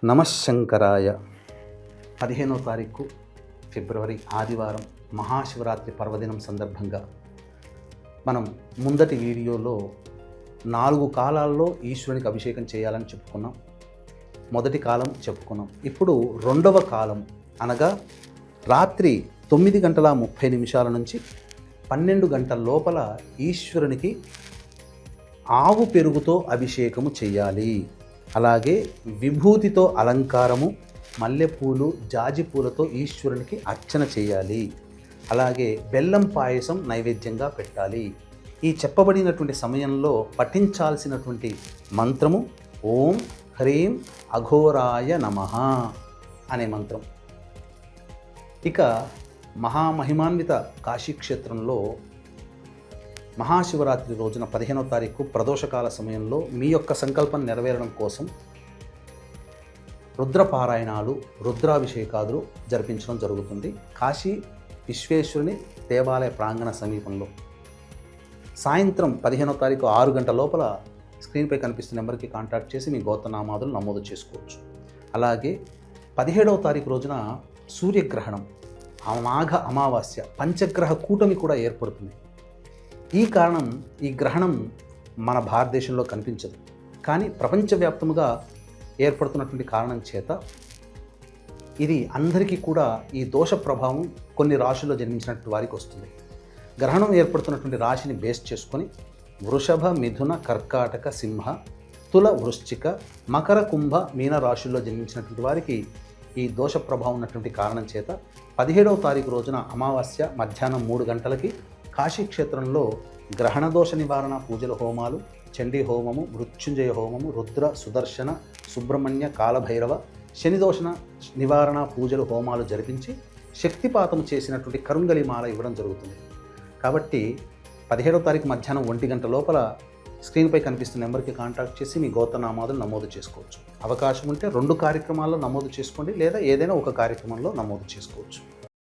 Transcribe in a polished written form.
నమశంకరాయ. 15వ తారీఖు ఫిబ్రవరి ఆదివారం మహాశివరాత్రి పర్వదినం సందర్భంగా మనం ముందటి వీడియోలో 4 కాలాల్లో ఈశ్వరునికి అభిషేకం చేయాలని చెప్పుకున్నాం. మొదటి కాలం చెప్పుకున్నాం. ఇప్పుడు రెండవ కాలం అనగా రాత్రి 9:30 నుంచి 12 గంటల లోపల ఈశ్వరునికి ఆవు పెరుగుతో అభిషేకము చేయాలి. అలాగే విభూతితో అలంకారము, మల్లెపూలు, జాజిపూలతో ఈశ్వరునికి అర్చన చేయాలి. అలాగే బెల్లం పాయసం నైవేద్యంగా పెట్టాలి. ఈ చెప్పబడినటువంటి సమయంలో పఠించాల్సినటువంటి మంత్రము ఓం హ్రీం అఘోరాయ నమః అనే మంత్రం. ఇక మహామహిమాన్విత కాశీక్షేత్రంలో మహాశివరాత్రి రోజున 15వ తారీఖు ప్రదోషకాల సమయంలో మీ యొక్క సంకల్పం నెరవేరడం కోసం రుద్రపారాయణాలు, రుద్రాభిషేకాదులు జరిపించడం జరుగుతుంది కాశీ విశ్వేశ్వరుని దేవాలయ ప్రాంగణ సమీపంలో. సాయంత్రం 15వ తారీఖు 6 గంటల లోపల స్క్రీన్పై కనిపిస్తున్న నెంబర్కి కాంటాక్ట్ చేసి మీ గోత్రనామాదులు నమోదు చేసుకోవచ్చు. అలాగే 17వ తారీఖు రోజున సూర్యగ్రహణం, మాఘ అమావాస్య, పంచగ్రహ కూటమి కూడా ఏర్పడుతుంది. ఈ గ్రహణం మన భారతదేశంలో కనిపించదు, కానీ ప్రపంచవ్యాప్తముగా ఏర్పడుతున్నటువంటి కారణం చేత ఇది అందరికీ కూడా ఈ దోష ప్రభావం కొన్ని రాశుల్లో జన్మించినటువంటి వారికి వస్తుంది. గ్రహణం ఏర్పడుతున్నటువంటి రాశిని బేస్ చేసుకొని వృషభ, మిథున, కర్కాటక, సింహ, తుల, వృశ్చిక, మకర, కుంభ, మీన రాశుల్లో జన్మించినటువంటి వారికి ఈ దోష ప్రభావం ఉన్నటువంటి కారణం చేత 17వ తారీఖు రోజున అమావాస్య మధ్యాహ్నం 3 గంటలకి కాశీక్షేత్రంలో గ్రహణ దోష నివారణ పూజల హోమాలు, చండీ హోమము, మృత్యుంజయ హోమము, రుద్ర, సుదర్శన, సుబ్రహ్మణ్య, కాలభైరవ, శనిదోష నివారణ పూజలు హోమాలు జరిపించి శక్తిపాతం చేసినటువంటి కరుంగలిమాల ఇవ్వడం జరుగుతుంది. కాబట్టి 17వ తారీఖు మధ్యాహ్నం 1 గంట లోపల స్క్రీన్పై కనిపిస్తున్న నెంబర్కి కాంటాక్ట్ చేసి మీ గోత్రనామాదులు నమోదు చేసుకోవచ్చు. అవకాశం ఉంటే 2 కార్యక్రమాల్లో నమోదు చేసుకోండి, లేదా ఏదైనా ఒక కార్యక్రమంలో నమోదు చేసుకోవచ్చు.